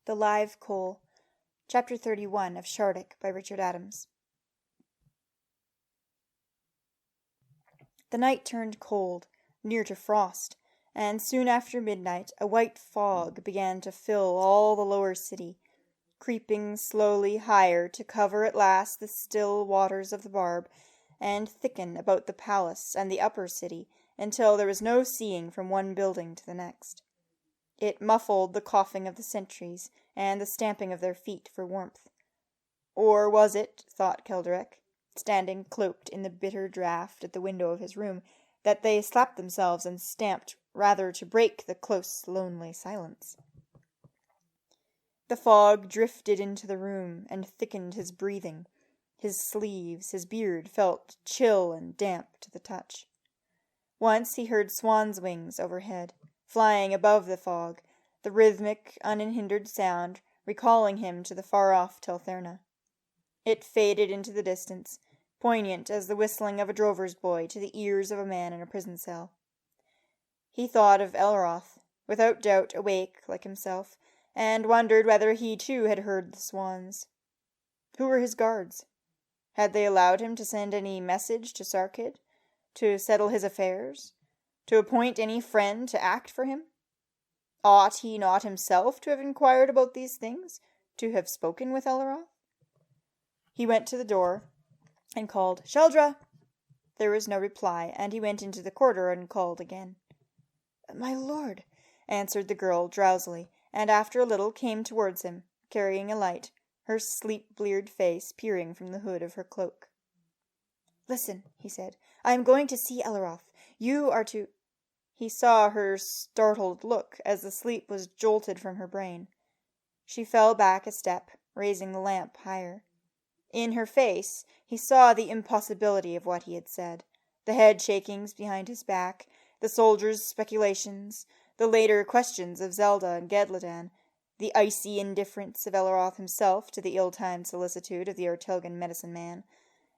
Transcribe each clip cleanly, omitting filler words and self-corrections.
The Live Coal, Chapter 31 of Shardik by Richard Adams. The night turned cold, near to frost, and soon after midnight a white fog began to fill all the lower city, creeping slowly higher to cover at last the still waters of the Barb, and thicken about the palace and the upper city until there was no seeing from one building to the next. It muffled the coughing of the sentries and the stamping of their feet for warmth. Or was it, thought Keldrek, standing cloaked in the bitter draught at the window of his room, that they slapped themselves and stamped rather to break the close, lonely silence? The fog drifted into the room and thickened his breathing. His sleeves, his beard felt chill and damp to the touch. Once he heard swans' wings overhead, flying above the fog, the rhythmic, unhindered sound recalling him to the far-off Teltherna. It faded into the distance, poignant as the whistling of a drover's boy to the ears of a man in a prison cell. He thought of Elroth, without doubt awake like himself, and wondered whether he too had heard the swans. Who were his guards? Had they allowed him to send any message to Sarkid, to settle his affairs, to appoint any friend to act for him? Ought he not himself to have inquired about these things, to have spoken with Elroth? He went to the door and called, "Sheldra!" There was no reply, and he went into the corridor and called again. "My lord," answered the girl drowsily, and after a little came towards him, carrying a light, her sleep-bleared face peering from the hood of her cloak. "Listen," he said. "I am going to see Elroth. You are to—" He saw her startled look as the sleep was jolted from her brain. She fell back a step, raising the lamp higher. In her face he saw the impossibility of what he had said, the head-shakings behind his back, the soldiers' speculations, the later questions of Zelda and Gedladan, the icy indifference of Elroth himself to the ill-timed solicitude of the Artelgan medicine-man,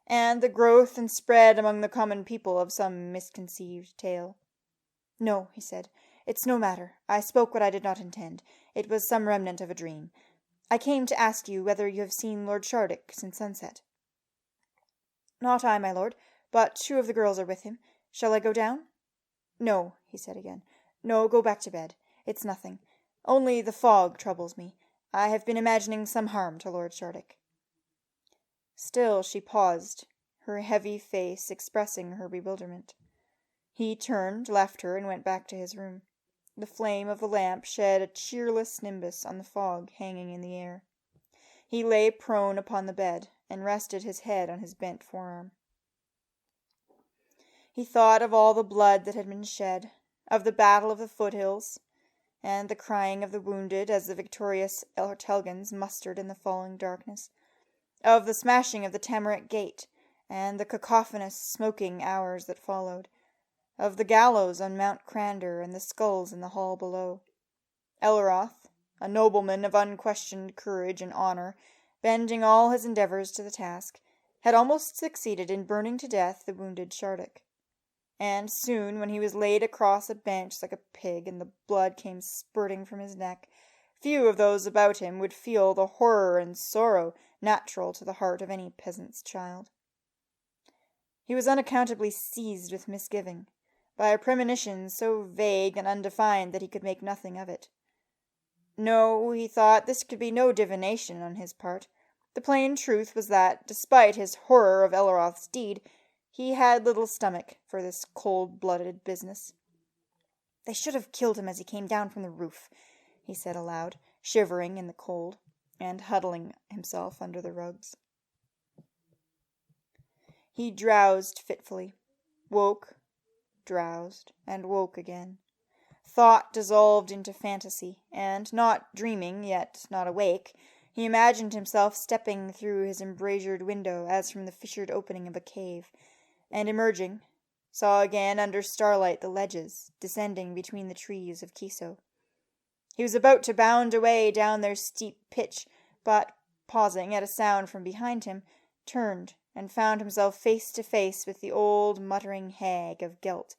and the growth and spread among the common people of some misconceived tale. "No," he said, "it's no matter. I spoke what I did not intend. It was some remnant of a dream. I came to ask you whether you have seen Lord Shardik since sunset." "Not I, my lord, but 2 of the girls are with him. Shall I go down?" "No," he said again. "No, go back to bed. It's nothing. Only the fog troubles me. I have been imagining some harm to Lord Shardik." Still she paused, her heavy face expressing her bewilderment. He turned, left her, and went back to his room. The flame of the lamp shed a cheerless nimbus on the fog hanging in the air. He lay prone upon the bed, and rested his head on his bent forearm. He thought of all the blood that had been shed, of the battle of the foothills, and the crying of the wounded as the victorious Artelgans mustered in the falling darkness, of the smashing of the Tamarack Gate, and the cacophonous, smoking hours that followed, of the gallows on Mount Crander and the skulls in the hall below. Elroth, a nobleman of unquestioned courage and honour, bending all his endeavours to the task, had almost succeeded in burning to death the wounded Shardik. And soon, when he was laid across a bench like a pig, and the blood came spurting from his neck, few of those about him would feel the horror and sorrow natural to the heart of any peasant's child. He was unaccountably seized with misgiving, by a premonition so vague and undefined that he could make nothing of it. No, he thought, this could be no divination on his part. The plain truth was that, despite his horror of Elroth's deed, he had little stomach for this cold-blooded business. "They should have killed him as he came down from the roof," he said aloud, shivering in the cold, and huddling himself under the rugs. He drowsed fitfully, woke, drowsed, and woke again. Thought dissolved into fantasy, and, not dreaming, yet not awake, he imagined himself stepping through his embrasured window as from the fissured opening of a cave, and emerging, saw again under starlight the ledges, descending between the trees of Kiso. He was about to bound away down their steep pitch, but, pausing at a sound from behind him, turned and found himself face to face with the old muttering hag of Gelt,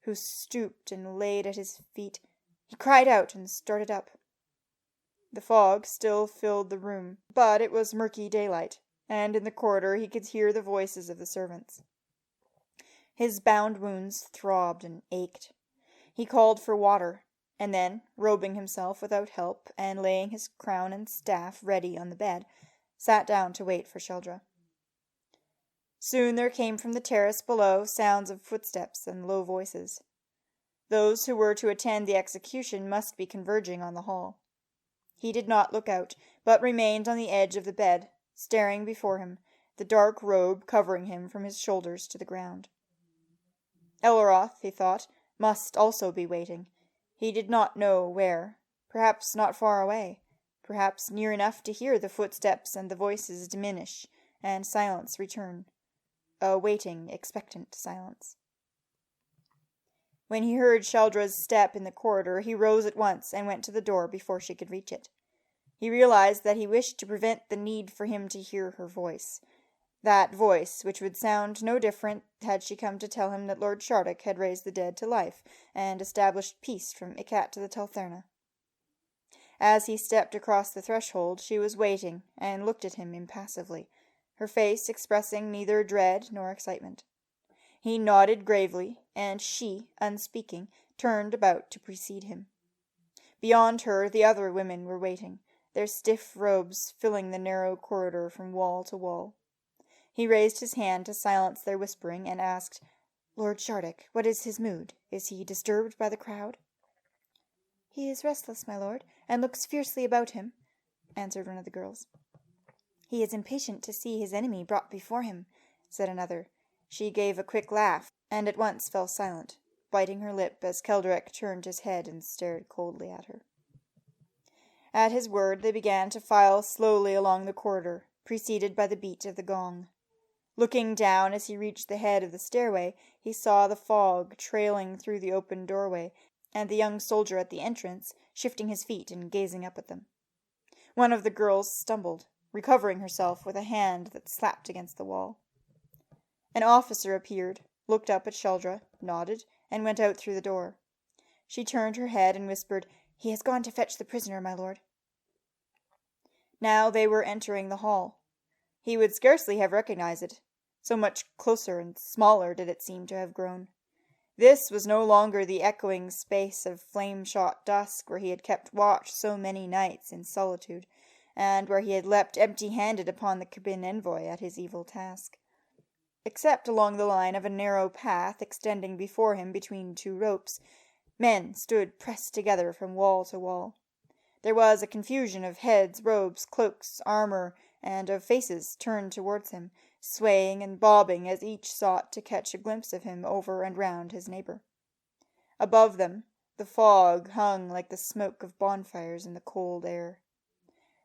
who stooped and laid at his feet. He cried out and started up. The fog still filled the room, but it was murky daylight, and in the corridor he could hear the voices of the servants. His bound wounds throbbed and ached. He called for water, and then, robing himself without help, and laying his crown and staff ready on the bed, sat down to wait for Sheldra. Soon there came from the terrace below sounds of footsteps and low voices. Those who were to attend the execution must be converging on the hall. He did not look out, but remained on the edge of the bed, staring before him, the dark robe covering him from his shoulders to the ground. Elroth, he thought, must also be waiting. He did not know where. Perhaps not far away. Perhaps near enough to hear the footsteps and the voices diminish, and silence return. A waiting, expectant silence. When he heard Sheldra's step in the corridor, he rose at once and went to the door before she could reach it. He realized that he wished to prevent the need for him to hear her voice. That voice, which would sound no different had she come to tell him that Lord Shardik had raised the dead to life, and established peace from Ikat to the Teltherna. As he stepped across the threshold, she was waiting, and looked at him impassively, her face expressing neither dread nor excitement. He nodded gravely, and she, unspeaking, turned about to precede him. Beyond her the other women were waiting, their stiff robes filling the narrow corridor from wall to wall. He raised his hand to silence their whispering, and asked, "Lord Shardik, what is his mood? Is he disturbed by the crowd?" "He is restless, my lord, and looks fiercely about him," answered one of the girls. "He is impatient to see his enemy brought before him," said another. She gave a quick laugh, and at once fell silent, biting her lip as Keldrek turned his head and stared coldly at her. At his word they began to file slowly along the corridor, preceded by the beat of the gong. Looking down as he reached the head of the stairway, he saw the fog trailing through the open doorway, and the young soldier at the entrance, shifting his feet and gazing up at them. One of the girls stumbled, recovering herself with a hand that slapped against the wall. An officer appeared, looked up at Sheldra, nodded, and went out through the door. She turned her head and whispered, "He has gone to fetch the prisoner, my lord." Now they were entering the hall. He would scarcely have recognized it, so much closer and smaller did it seem to have grown. This was no longer the echoing space of flame-shot dusk where he had kept watch so many nights in solitude, and where he had leapt empty-handed upon the cabin envoy at his evil task. Except along the line of a narrow path extending before him between two ropes, men stood pressed together from wall to wall. There was a confusion of heads, robes, cloaks, armor, and of faces turned towards him, swaying and bobbing as each sought to catch a glimpse of him over and round his neighbor. Above them, the fog hung like the smoke of bonfires in the cold air.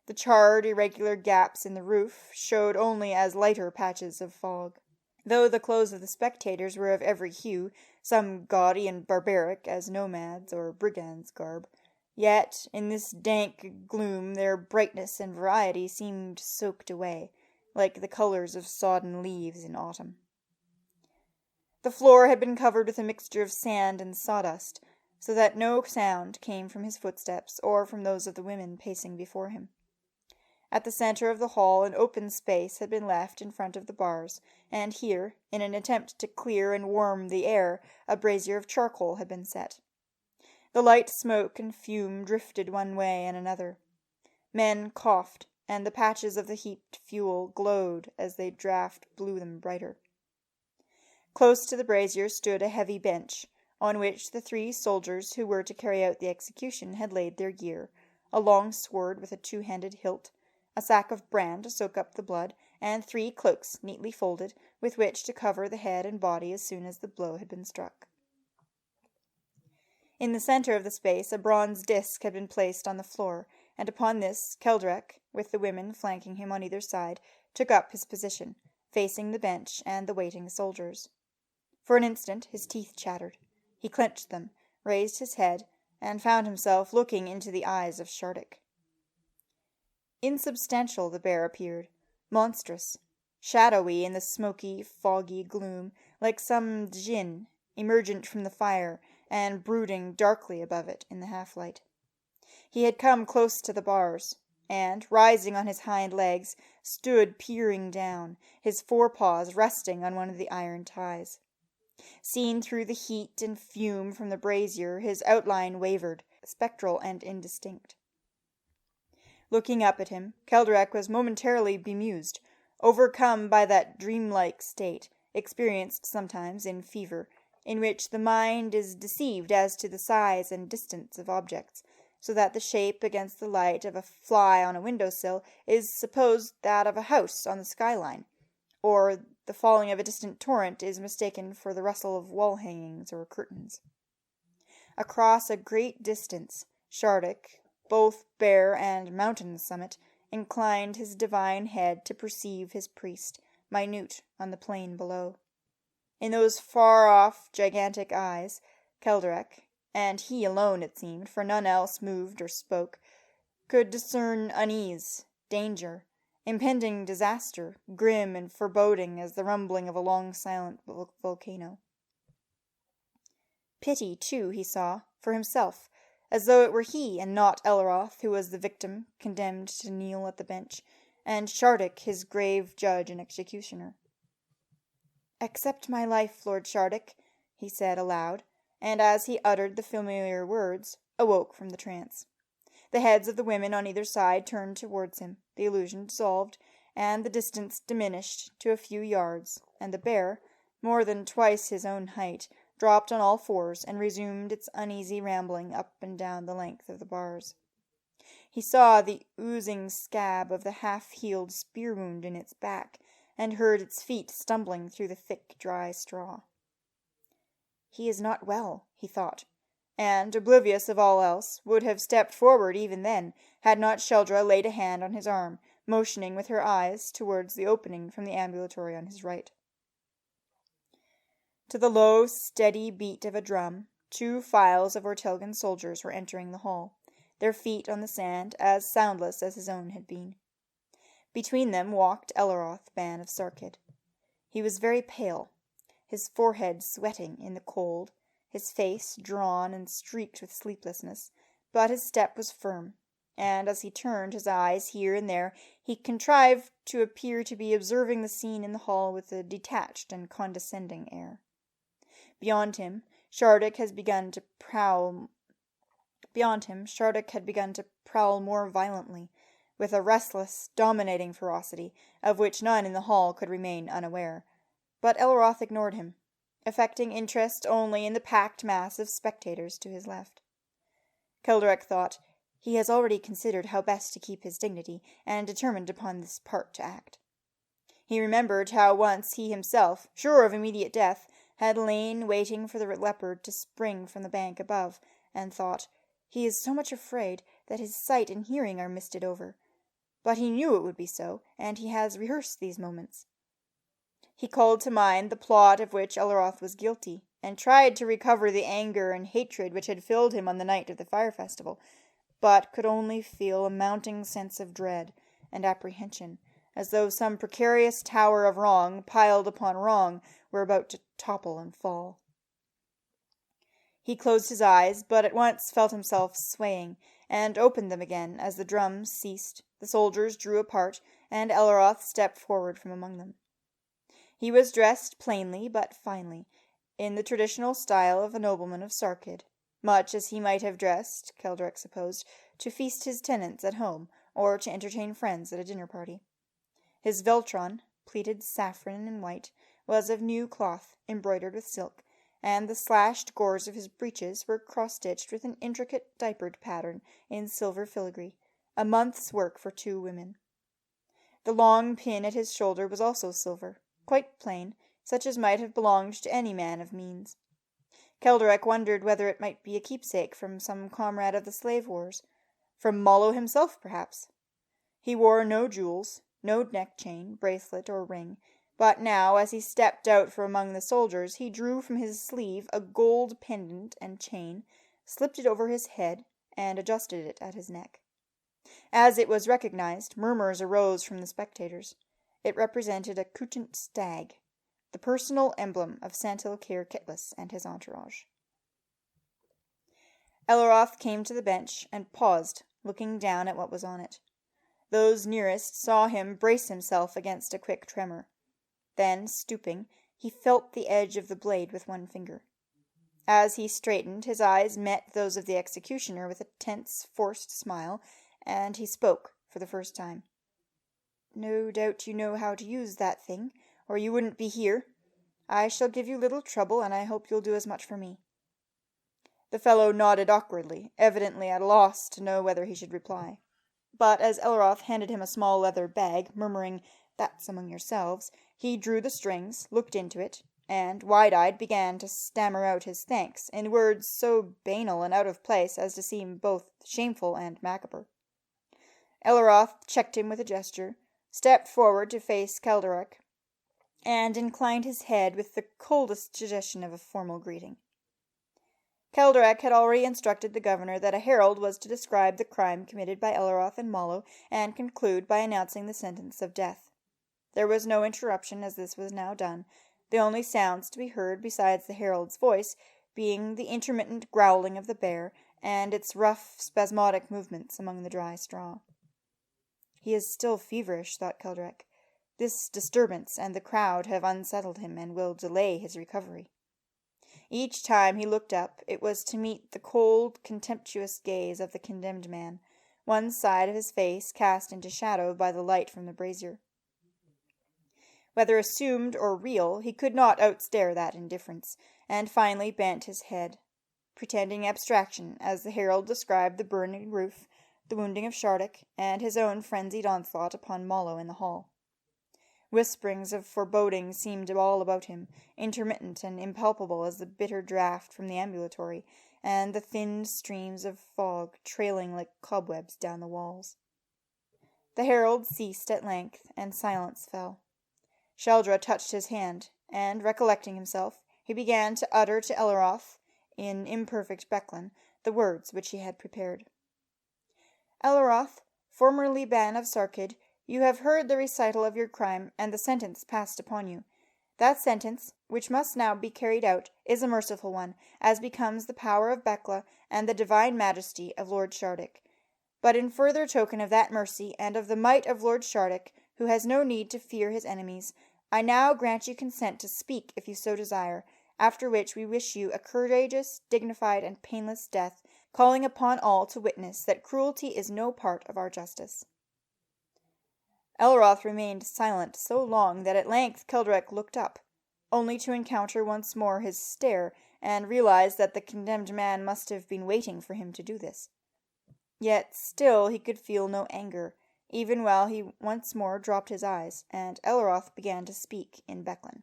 The charred, irregular gaps in the roof showed only as lighter patches of fog. Though the clothes of the spectators were of every hue, some gaudy and barbaric as nomads' or brigands' garb, yet in this dank gloom their brightness and variety seemed soaked away, like the colors of sodden leaves in autumn. The floor had been covered with a mixture of sand and sawdust, so that no sound came from his footsteps or from those of the women pacing before him. At the center of the hall an open space had been left in front of the bars, and here, in an attempt to clear and warm the air, a brazier of charcoal had been set. The light smoke and fume drifted one way and another. Men coughed, and the patches of the heaped fuel glowed as the draught blew them brighter. Close to the brazier stood a heavy bench, on which the 3 soldiers who were to carry out the execution had laid their gear, a long sword with a 2-handed hilt, a sack of bran to soak up the blood, and 3 cloaks neatly folded, with which to cover the head and body as soon as the blow had been struck. In the center of the space a bronze disc had been placed on the floor, and upon this Keldrek, with the women flanking him on either side, took up his position, facing the bench and the waiting soldiers. For an instant his teeth chattered. He clenched them, raised his head, and found himself looking into the eyes of Shardik. Insubstantial the bear appeared, monstrous, shadowy in the smoky, foggy gloom, like some djinn emergent from the fire, and brooding darkly above it in the half-light. He had come close to the bars, and, rising on his hind legs, stood peering down, his forepaws resting on one of the iron ties. Seen through the heat and fume from the brazier, his outline wavered, spectral and indistinct. Looking up at him, Keldrek was momentarily bemused, overcome by that dreamlike state, experienced sometimes in fever, in which the mind is deceived as to the size and distance of objects, so that the shape against the light of a fly on a window-sill is supposed that of a house on the skyline, or the falling of a distant torrent is mistaken for the rustle of wall-hangings or curtains. Across a great distance, Shardik, both bare and mountain-summit, inclined his divine head to perceive his priest, minute on the plain below. In those far-off, gigantic eyes, Keldrek, and he alone it seemed, for none else moved or spoke, could discern unease, danger, impending disaster, grim and foreboding as the rumbling of a long-silent volcano. Pity, too, he saw, for himself, as though it were he and not Elroth who was the victim condemned to kneel at the bench, and Shardik his grave judge and executioner. "Accept my life, Lord Shardik," he said aloud, and as he uttered the familiar words, awoke from the trance. The heads of the women on either side turned towards him, the illusion dissolved, and the distance diminished to a few yards, and the bear, more than twice his own height, dropped on all fours and resumed its uneasy rambling up and down the length of the bars. He saw the oozing scab of the half-healed spear wound in its back, and heard its feet stumbling through the thick, dry straw. He is not well, he thought, and, oblivious of all else, would have stepped forward even then, had not Sheldra laid a hand on his arm, motioning with her eyes towards the opening from the ambulatory on his right. To the low, steady beat of a drum, 2 files of Ortelgan soldiers were entering the hall, their feet on the sand as soundless as his own had been. Between them walked Elroth, Ban of Sarkid. He was very pale, his forehead sweating in the cold, his face drawn and streaked with sleeplessness, but his step was firm, and as he turned his eyes here and there, he contrived to appear to be observing the scene in the hall with a detached and condescending air. Beyond him, Shardik had begun to prowl more violently, with a restless, dominating ferocity, of which none in the hall could remain unaware. But Elroth ignored him, affecting interest only in the packed mass of spectators to his left. Keldrek thought, he has already considered how best to keep his dignity, and determined upon this part to act. He remembered how once he himself, sure of immediate death, had lain waiting for the leopard to spring from the bank above, and thought, he is so much afraid that his sight and hearing are misted over. But he knew it would be so, and he has rehearsed these moments. He called to mind the plot of which Elroth was guilty, and tried to recover the anger and hatred which had filled him on the night of the fire festival, but could only feel a mounting sense of dread and apprehension, as though some precarious tower of wrong, piled upon wrong, were about to topple and fall. He closed his eyes, but at once felt himself swaying, and opened them again as the drums ceased, the soldiers drew apart, and Elroth stepped forward from among them. He was dressed plainly but finely, in the traditional style of a nobleman of Sarkid, much as he might have dressed, Keldrek supposed, to feast his tenants at home, or to entertain friends at a dinner party. His veltron, pleated saffron and white, was of new cloth, embroidered with silk, and the slashed gores of his breeches were cross-stitched with an intricate diapered pattern in silver filigree, a month's work for 2 women. The long pin at his shoulder was also silver, quite plain, such as might have belonged to any man of means. Keldrek wondered whether it might be a keepsake from some comrade of the slave wars, from Mollo himself, perhaps. He wore no jewels, no neck-chain, bracelet, or ring, but now, as he stepped out from among the soldiers, he drew from his sleeve a gold pendant and chain, slipped it over his head, and adjusted it at his neck. As it was recognized, murmurs arose from the spectators. It represented a couchant stag, the personal emblem of Santil Cair Kitlas and his entourage. Elleroth came to the bench and paused, looking down at what was on it. Those nearest saw him brace himself against a quick tremor. Then, stooping, he felt the edge of the blade with one finger. As he straightened, his eyes met those of the executioner with a tense, forced smile, and he spoke for the first time. "No doubt you know how to use that thing, or you wouldn't be here. I shall give you little trouble, and I hope you'll do as much for me." The fellow nodded awkwardly, evidently at a loss to know whether he should reply. But as Elleroth handed him a small leather bag, murmuring, "That's among yourselves," he drew the strings, looked into it, and, wide-eyed, began to stammer out his thanks in words so banal and out of place as to seem both shameful and macabre. Elleroth checked him with a gesture, stepped forward to face Kelderek, and inclined his head with the coldest suggestion of a formal greeting. Kelderek had already instructed the governor that a herald was to describe the crime committed by Elleroth and Mollo, and conclude by announcing the sentence of death. There was no interruption, as this was now done, the only sounds to be heard besides the herald's voice being the intermittent growling of the bear, and its rough, spasmodic movements among the dry straw. "He is still feverish," thought Kelderek. "This disturbance and the crowd have unsettled him, and will delay his recovery." Each time he looked up, it was to meet the cold, contemptuous gaze of the condemned man, one side of his face cast into shadow by the light from the brazier. Whether assumed or real, he could not outstare that indifference, and finally bent his head, pretending abstraction as the herald described the burning roof, the wounding of Shardik, and his own frenzied onslaught upon Mollo in the hall. Whisperings of foreboding seemed all about him, intermittent and impalpable as the bitter draught from the ambulatory, and the thin streams of fog trailing like cobwebs down the walls. The herald ceased at length, and silence fell. Sheldra touched his hand, and, recollecting himself, he began to utter to Elleroth, in imperfect Becklin, the words which he had prepared. "Elleroth, formerly Ban of Sarkid, you have heard the recital of your crime and the sentence passed upon you. That sentence, which must now be carried out, is a merciful one, as becomes the power of Bekla and the divine majesty of Lord Shardik. But in further token of that mercy and of the might of Lord Shardik, who has no need to fear his enemies, I now grant you consent to speak if you so desire, after which we wish you a courageous, dignified, and painless death, calling upon all to witness that cruelty is no part of our justice." Elleroth remained silent so long that at length Kelderek looked up, only to encounter once more his stare, and realize that the condemned man must have been waiting for him to do this. Yet still he could feel no anger, even while he once more dropped his eyes, and Elleroth began to speak in Becklin.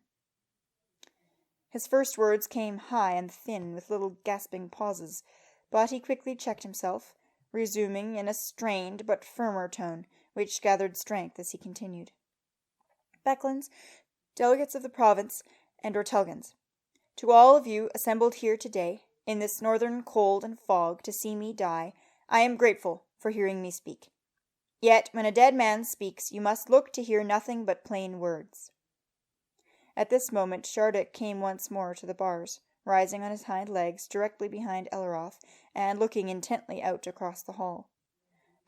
His first words came high and thin, with little gasping pauses, but he quickly checked himself, resuming in a strained but firmer tone, which gathered strength as he continued. "Becklins, delegates of the province, and Ortelgans, to all of you assembled here today, in this northern cold and fog, to see me die, I am grateful for hearing me speak. Yet when a dead man speaks, you must look to hear nothing but plain words." At this moment Shardik came once more to the bars, rising on his hind legs directly behind Elleroth, and looking intently out across the hall.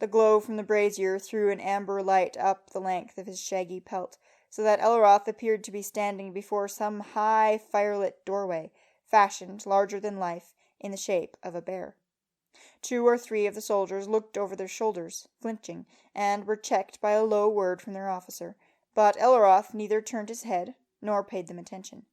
The glow from the brazier threw an amber light up the length of his shaggy pelt, so that Elleroth appeared to be standing before some high firelit doorway, fashioned, larger than life, in the shape of a bear. 2 or 3 of the soldiers looked over their shoulders, flinching, and were checked by a low word from their officer, but Elleroth neither turned his head nor paid them attention.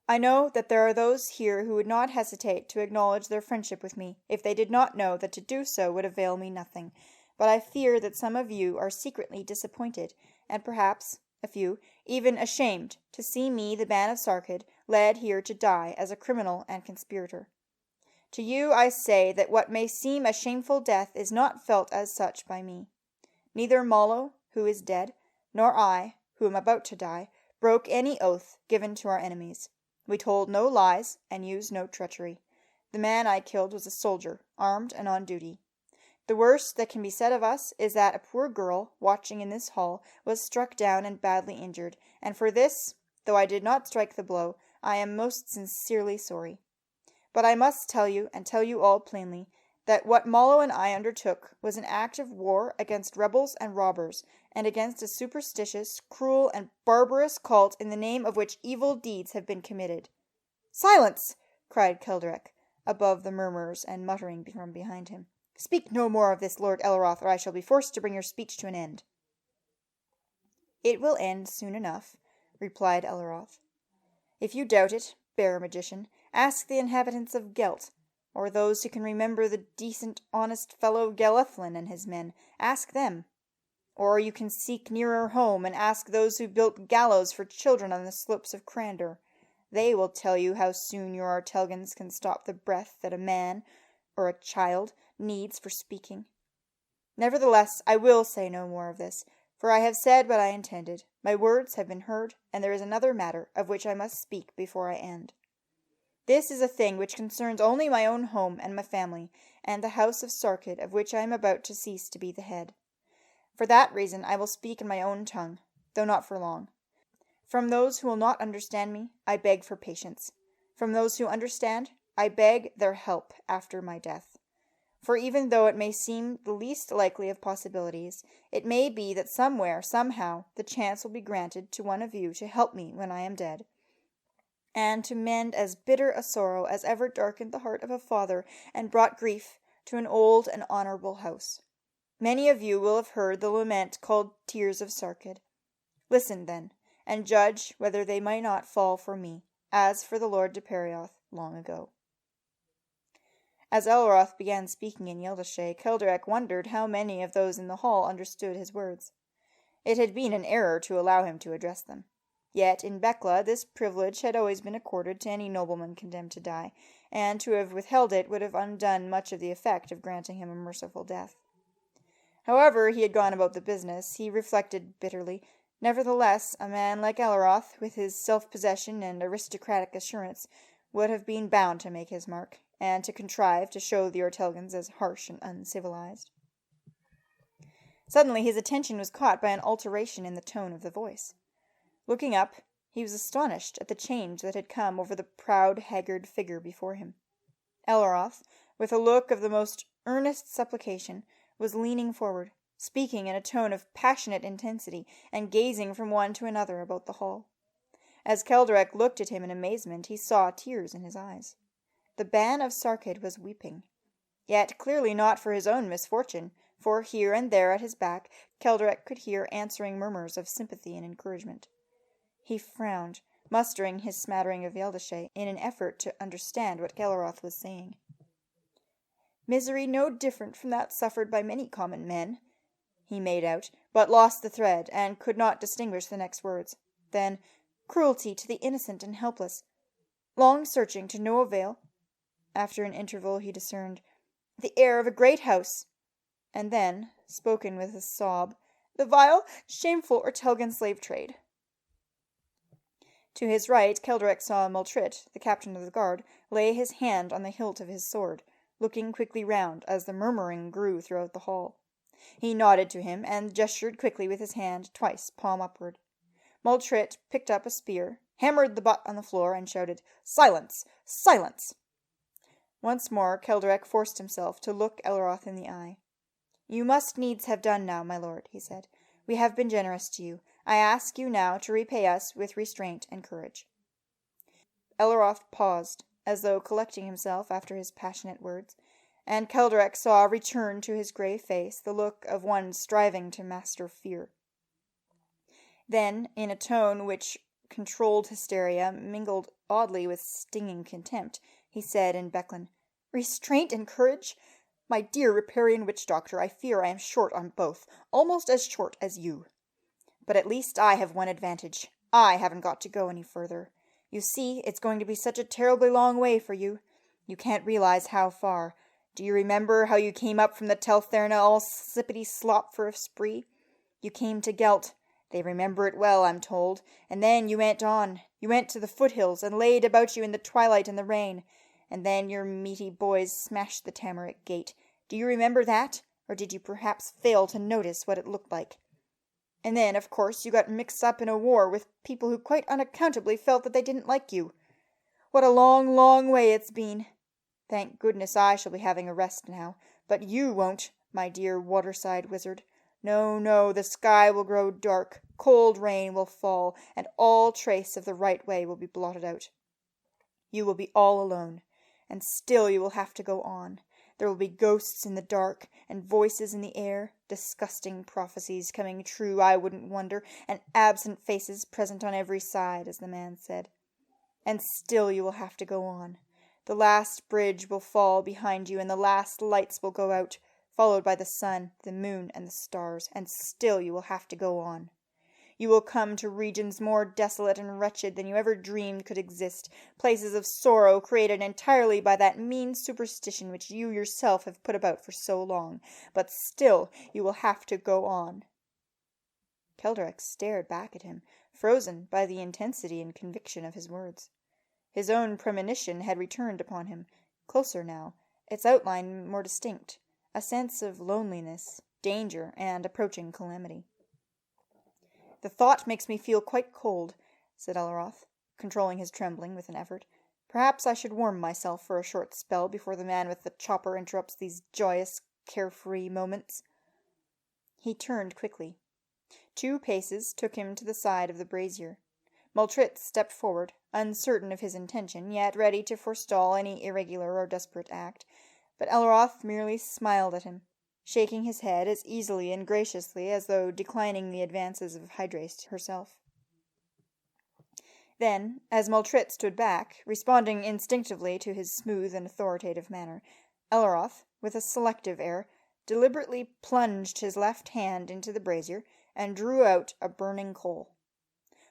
"I know that there are those here who would not hesitate to acknowledge their friendship with me, if they did not know that to do so would avail me nothing, but I fear that some of you are secretly disappointed, and perhaps, a few, even ashamed, to see me, the Ban of Sarkid, led here to die as a criminal and conspirator. To you I say that what may seem a shameful death is not felt as such by me. Neither Mollo, who is dead, nor I, who am about to die, broke any oath given to our enemies. We told no lies, and used no treachery. The man I killed was a soldier, armed and on duty. The worst that can be said of us is that a poor girl, watching in this hall, was struck down and badly injured, and for this, though I did not strike the blow, I am most sincerely sorry. But I must tell you, and tell you all plainly, that what Mallow and I undertook was an act of war against rebels and robbers, and against a superstitious, cruel, and barbarous cult in the name of which evil deeds have been committed." "Silence!" cried Keldrek, above the murmurs and muttering from behind him. "Speak no more of this, Lord Elroth, or I shall be forced to bring your speech to an end." "It will end soon enough," replied Elroth. "If you doubt it, bear magician, ask the inhabitants of Gelt, or those who can remember the decent, honest fellow Geleflin and his men. Ask them. Or you can seek nearer home and ask those who built gallows for children on the slopes of Crander. They will tell you how soon your Artelgans can stop the breath that a man, or a child, needs for speaking. Nevertheless, I will say no more of this, for I have said what I intended. My words have been heard, and there is another matter of which I must speak before I end. This is a thing which concerns only my own home and my family, and the house of Sarkid, of which I am about to cease to be the head. For that reason I will speak in my own tongue, though not for long. From those who will not understand me, I beg for patience. From those who understand, I beg their help after my death. For even though it may seem the least likely of possibilities, it may be that somewhere, somehow, the chance will be granted to one of you to help me when I am dead, and to mend as bitter a sorrow as ever darkened the heart of a father and brought grief to an old and honorable house. Many of you will have heard the lament called Tears of Sarkid. Listen, then, and judge whether they might not fall for me, as for the Lord de Perioth long ago." As Elroth began speaking in Yldashay, Keldrek wondered how many of those in the hall understood his words. It had been an error to allow him to address them. Yet in Bekla this privilege had always been accorded to any nobleman condemned to die, and to have withheld it would have undone much of the effect of granting him a merciful death. However he had gone about the business, he reflected bitterly. Nevertheless, a man like Elroth, with his self-possession and aristocratic assurance, would have been bound to make his mark, and to contrive to show the Artelgans as harsh and uncivilized. Suddenly his attention was caught by an alteration in the tone of the voice. Looking up, he was astonished at the change that had come over the proud, haggard figure before him. Elroth, with a look of the most earnest supplication, was leaning forward, speaking in a tone of passionate intensity, and gazing from one to another about the hall. As Keldrek looked at him in amazement, he saw tears in his eyes. The Ban of Sarkid was weeping, yet clearly not for his own misfortune, for here and there at his back Keldrek could hear answering murmurs of sympathy and encouragement. He frowned, mustering his smattering of Yldashay in an effort to understand what Elroth was saying. "Misery no different from that suffered by many common men," he made out, but lost the thread, and could not distinguish the next words. Then, "cruelty to the innocent and helpless. Long searching to no avail." After an interval he discerned, "the heir of a great house." And then, spoken with a sob, "the vile, shameful Artelgan slave trade." To his right, Keldrek saw Maltrit, the captain of the guard, lay his hand on the hilt of his sword, looking quickly round as the murmuring grew throughout the hall. He nodded to him, and gestured quickly with his hand, twice, palm upward. Maltrit picked up a spear, hammered the butt on the floor, and shouted, "Silence! Silence!" Once more Keldrek forced himself to look Elroth in the eye. "You must needs have done now, my lord," he said. "We have been generous to you. I ask you now to repay us with restraint and courage." Elroth paused, as though collecting himself after his passionate words, and Keldrek saw return to his grey face the look of one striving to master fear. Then, in a tone which controlled hysteria, mingled oddly with stinging contempt, he said in Becklin, "Restraint and courage? My dear Riparian witch-doctor, I fear I am short on both, almost as short as you. But at least I have one advantage. I haven't got to go any further. You see, it's going to be such a terribly long way for you. You can't realize how far. Do you remember how you came up from the Teltherna all slippity-slop for a spree? You came to Gelt. They remember it well, I'm told. And then you went on. You went to the foothills, and laid about you in the twilight and the rain. And then your meaty boys smashed the Tamarack Gate. Do you remember that? Or did you perhaps fail to notice what it looked like? And then, of course, you got mixed up in a war with people who quite unaccountably felt that they didn't like you. What a long, long way it's been. Thank goodness I shall be having a rest now, but you won't, my dear waterside wizard. No, no, the sky will grow dark, cold rain will fall, and all trace of the right way will be blotted out. You will be all alone, and still you will have to go on. There will be ghosts in the dark, and voices in the air, disgusting prophecies coming true, I wouldn't wonder, and absent faces present on every side, as the man said. And still you will have to go on. The last bridge will fall behind you, and the last lights will go out, followed by the sun, the moon, and the stars, and still you will have to go on. You will come to regions more desolate and wretched than you ever dreamed could exist, places of sorrow created entirely by that mean superstition which you yourself have put about for so long, but still you will have to go on. Keldrek stared back at him, frozen by the intensity and conviction of his words. His own premonition had returned upon him, closer now, its outline more distinct, a sense of loneliness, danger, and approaching calamity. "The thought makes me feel quite cold," said Elleroth, controlling his trembling with an effort. "Perhaps I should warm myself for a short spell before the man with the chopper interrupts these joyous, carefree moments." He turned quickly. 2 paces took him to the side of the brazier. Maltritz stepped forward, uncertain of his intention, yet ready to forestall any irregular or desperate act, but Elleroth merely smiled at him, shaking his head as easily and graciously as though declining the advances of Hydrace herself. Then, as Maltritz stood back, responding instinctively to his smooth and authoritative manner, Elleroth, with a selective air, deliberately plunged his left hand into the brazier and drew out a burning coal.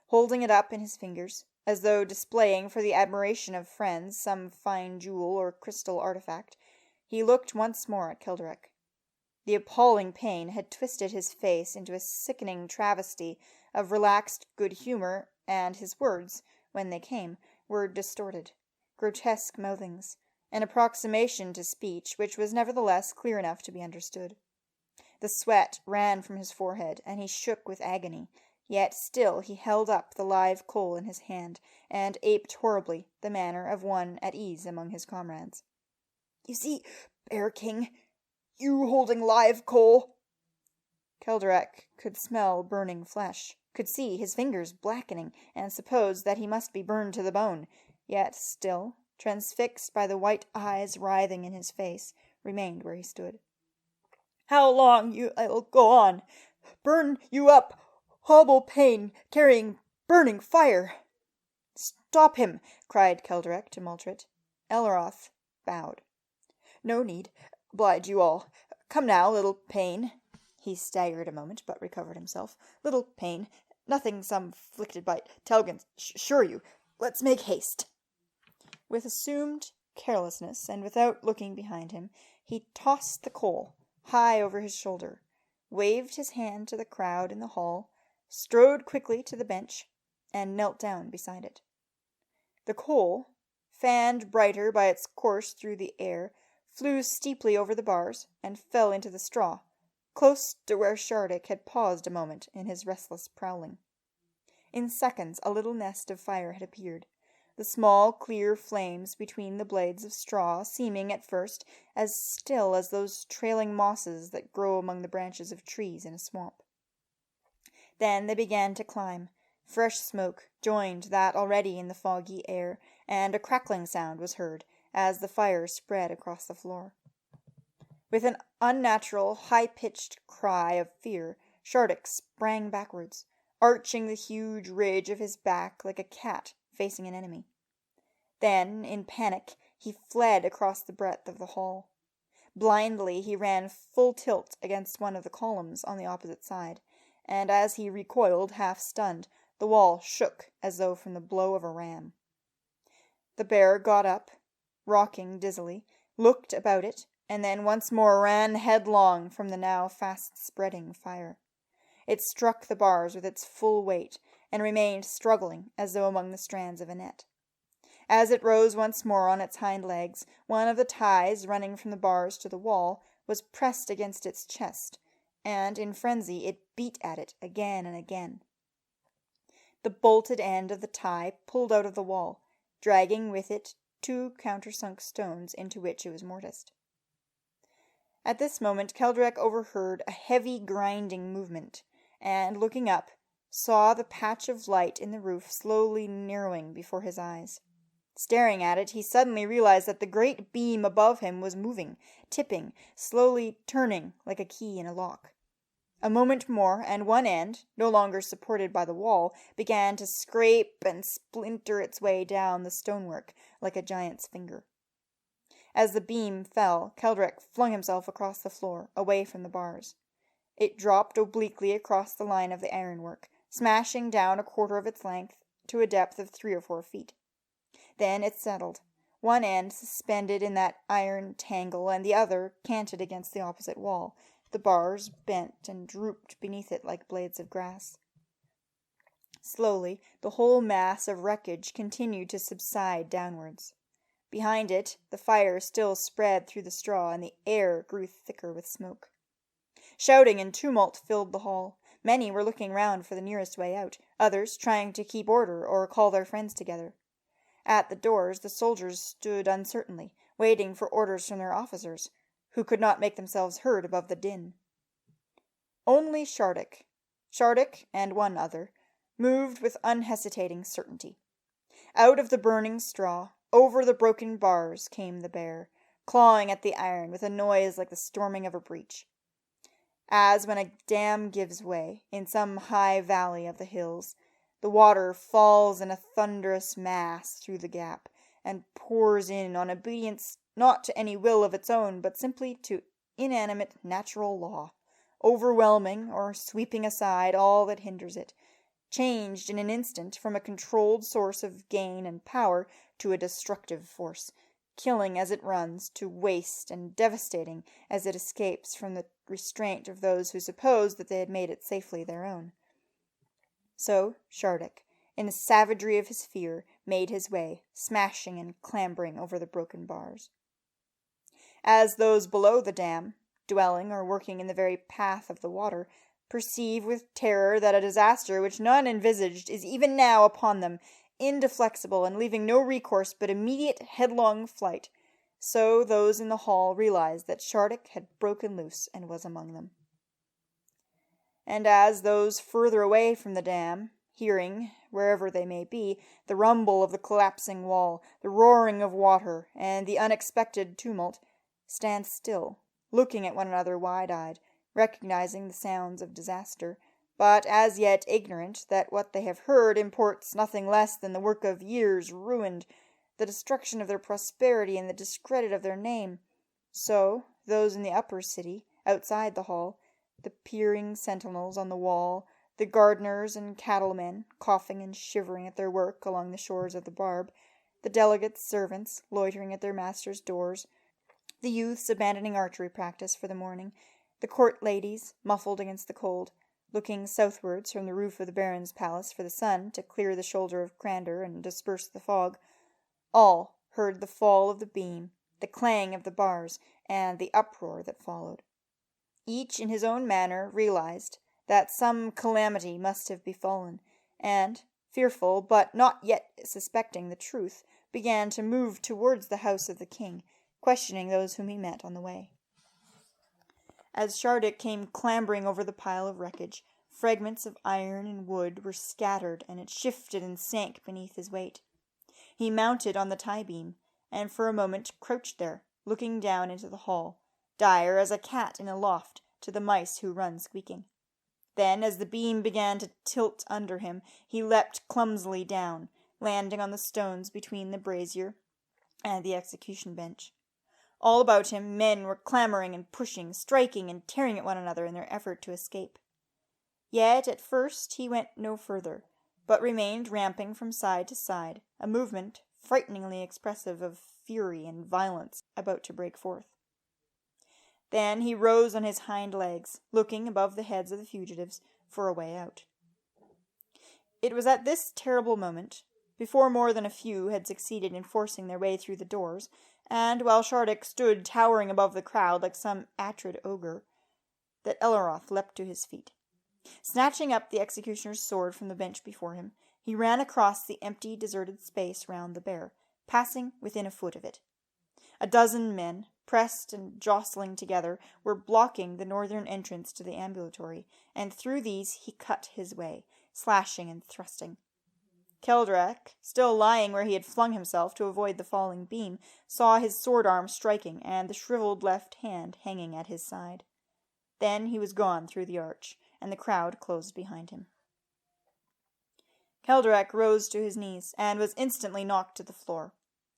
Holding it up in his fingers, as though displaying for the admiration of friends some fine jewel or crystal artifact, he looked once more at Keldrek. The appalling pain had twisted his face into a sickening travesty of relaxed good humour, and his words, when they came, were distorted, grotesque mouthings, an approximation to speech which was nevertheless clear enough to be understood. The sweat ran from his forehead, and he shook with agony, yet still he held up the live coal in his hand, and aped horribly the manner of one at ease among his comrades. "You see, Bear King, you holding live coal." Keldrek could smell burning flesh, could see his fingers blackening, and supposed that he must be burned to the bone, yet still, transfixed by the white eyes writhing in his face, remained where he stood. "How long I'll go on? Burn you up, horrible pain, carrying burning fire." "Stop him!" cried Keldrek to Maltrit. Elleroth bowed. "No need. Oblige you all. Come now, little pain." He staggered a moment, but recovered himself. "Little pain. Nothing some afflicted by Telgan, sure you. Let's make haste." With assumed carelessness, and without looking behind him, he tossed the coal high over his shoulder, waved his hand to the crowd in the hall, strode quickly to the bench, and knelt down beside it. The coal, fanned brighter by its course through the air, flew steeply over the bars, and fell into the straw, close to where Shardik had paused a moment in his restless prowling. In seconds a little nest of fire had appeared, the small clear flames between the blades of straw seeming at first as still as those trailing mosses that grow among the branches of trees in a swamp. Then they began to climb. Fresh smoke joined that already in the foggy air, and a crackling sound was heard as the fire spread across the floor. With an unnatural, high-pitched cry of fear, Shardik sprang backwards, arching the huge ridge of his back like a cat facing an enemy. Then, in panic, he fled across the breadth of the hall. Blindly he ran full tilt against one of the columns on the opposite side, and as he recoiled, half-stunned, the wall shook as though from the blow of a ram. The bear got up, rocking dizzily, looked about it, and then once more ran headlong from the now fast-spreading fire. It struck the bars with its full weight, and remained struggling as though among the strands of a net. As it rose once more on its hind legs, one of the ties running from the bars to the wall was pressed against its chest, and in frenzy it beat at it again and again. The bolted end of the tie pulled out of the wall, dragging with it two countersunk stones into which it was mortised. At this moment Keldrek overheard a heavy grinding movement, and, looking up, saw the patch of light in the roof slowly narrowing before his eyes. Staring at it, he suddenly realized that the great beam above him was moving, tipping, slowly turning like a key in a lock. A moment more, and one end, no longer supported by the wall, began to scrape and splinter its way down the stonework like a giant's finger. As the beam fell, Keldrek flung himself across the floor, away from the bars. It dropped obliquely across the line of the ironwork, smashing down a quarter of its length to a depth of 3 or 4 feet. Then it settled, one end suspended in that iron tangle, and the other canted against the opposite wall. The bars bent and drooped beneath it like blades of grass. Slowly, the whole mass of wreckage continued to subside downwards. Behind it, the fire still spread through the straw, and the air grew thicker with smoke. Shouting and tumult filled the hall. Many were looking round for the nearest way out, others trying to keep order or call their friends together. At the doors the soldiers stood uncertainly, waiting for orders from their officers, who could not make themselves heard above the din. Only Shardik and one other, moved with unhesitating certainty. Out of the burning straw, over the broken bars, came the bear, clawing at the iron with a noise like the storming of a breach. As when a dam gives way, in some high valley of the hills, the water falls in a thunderous mass through the gap, and pours in on obedience not to any will of its own, but simply to inanimate natural law, overwhelming or sweeping aside all that hinders it, changed in an instant from a controlled source of gain and power to a destructive force, killing as it runs, to waste and devastating as it escapes from the restraint of those who suppose that they had made it safely their own. So Shardik, in the savagery of his fear, made his way, smashing and clambering over the broken bars. As those below the dam, dwelling or working in the very path of the water, perceive with terror that a disaster which none envisaged is even now upon them, indeflexible and leaving no recourse but immediate headlong flight, so those in the hall realized that Shardik had broken loose and was among them. And as those further away from the dam, hearing, wherever they may be, the rumble of the collapsing wall, the roaring of water, and the unexpected tumult, stand still, looking at one another wide-eyed, recognizing the sounds of disaster, but as yet ignorant that what they have heard imports nothing less than the work of years ruined, the destruction of their prosperity and the discredit of their name. So those in the upper city, outside the hall, the peering sentinels on the wall, the gardeners and cattlemen, coughing and shivering at their work along the shores of the Barb, the delegates' servants loitering at their masters' doors, the youths abandoning archery practice for the morning, the court ladies, muffled against the cold, looking southwards from the roof of the Baron's palace for the sun to clear the shoulder of Crander and disperse the fog, all heard the fall of the beam, the clang of the bars, and the uproar that followed. Each in his own manner realized that some calamity must have befallen, and, fearful but not yet suspecting the truth, began to move towards the house of the king, questioning those whom he met on the way. As Shardik came clambering over the pile of wreckage, fragments of iron and wood were scattered, and it shifted and sank beneath his weight. He mounted on the tie-beam, and for a moment crouched there, looking down into the hall, dire as a cat in a loft to the mice who run squeaking. Then, as the beam began to tilt under him, he leapt clumsily down, landing on the stones between the brazier and the execution bench. All about him men were clamoring and pushing, striking and tearing at one another in their effort to escape. Yet at first he went no further, but remained ramping from side to side, a movement frighteningly expressive of fury and violence about to break forth. Then he rose on his hind legs, looking above the heads of the fugitives for a way out. It was at this terrible moment, before more than a few had succeeded in forcing their way through the doors, and while Shardik stood towering above the crowd like some atrid ogre, that Elaroth leapt to his feet. Snatching up the executioner's sword from the bench before him, he ran across the empty, deserted space round the bear, passing within a foot of it. A dozen men, pressed and jostling together, were blocking the northern entrance to the ambulatory, and through these he cut his way, slashing and thrusting. Keldrak, still lying where he had flung himself to avoid the falling beam, saw his sword arm striking and the shriveled left hand hanging at his side. Then he was gone through the arch, and the crowd closed behind him. Keldrak rose to his knees, and was instantly knocked to the floor.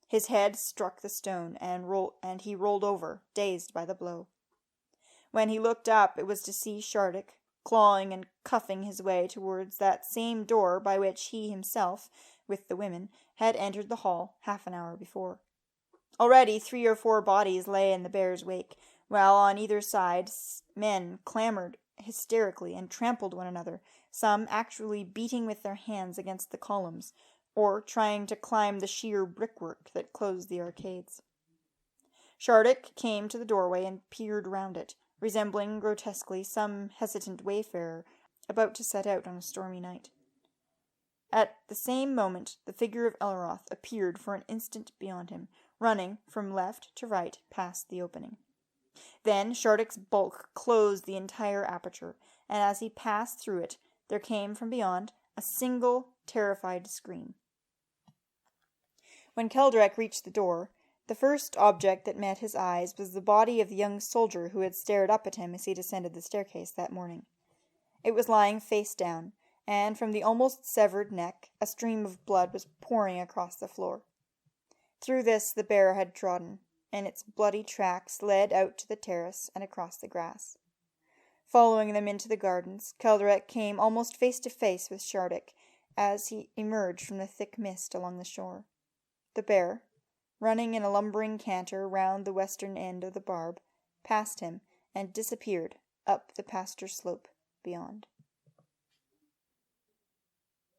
His head struck the stone, and he rolled over, dazed by the blow. When he looked up, it was to see Shardik, clawing and cuffing his way towards that same door by which he himself, with the women, had entered the hall half an hour before. Already 3 or 4 bodies lay in the bear's wake, while on either side men clamoured hysterically and trampled one another, some actually beating with their hands against the columns, or trying to climb the sheer brickwork that closed the arcades. Shardik came to the doorway and peered round it, resembling grotesquely some hesitant wayfarer about to set out on a stormy night. At the same moment the figure of Elroth appeared for an instant beyond him, running from left to right past the opening. Then Shardik's bulk closed the entire aperture, and as he passed through it, there came from beyond a single terrified scream. When Keldrak reached the door, the first object that met his eyes was the body of the young soldier who had stared up at him as he descended the staircase that morning. It was lying face down, and from the almost severed neck a stream of blood was pouring across the floor. Through this the bear had trodden, and its bloody tracks led out to the terrace and across the grass. Following them into the gardens, Keldrak came almost face to face with Shardik as he emerged from the thick mist along the shore. The bear, running in a lumbering canter round the western end of the barb, passed him and disappeared up the pasture slope beyond.